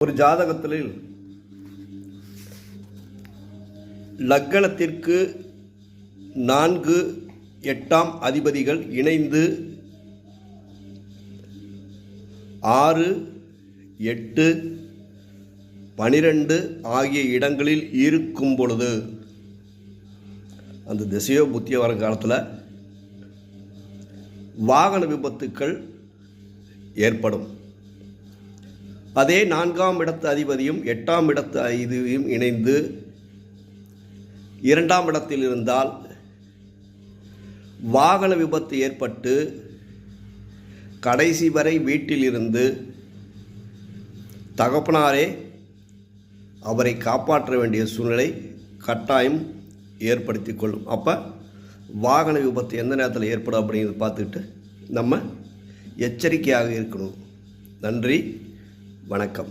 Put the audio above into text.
ஒரு ஜாதகத்தில் லக்னத்திற்கு 4, 8ஆம் அதிபதிகள் இணைந்து 6, 8, 12 ஆகிய இடங்களில் இருக்கும் பொழுது அந்த திசையோ புத்தியோ வரும் காலத்தில் வாகன விபத்துக்கள் ஏற்படும். அதே 4ஆம் இடத்து அதிபதியும் 8ஆம் இடத்து அதிபதியும் இணைந்து 2ஆம் இடத்தில் இருந்தால் வாகன விபத்து ஏற்பட்டு கடைசி வரை வீட்டில் இருந்து தகப்பனாரே அவரை காப்பாற்ற வேண்டிய சூழ்நிலை கட்டாயம் ஏற்படுத்தி கொள்ளும். அப்போ வாகன விபத்து எந்த நேரத்தில் ஏற்படும் அப்படிங்கிறத பார்த்துக்கிட்டு நம்ம எச்சரிக்கையாக இருக்கணும். நன்றி, வணக்கம்.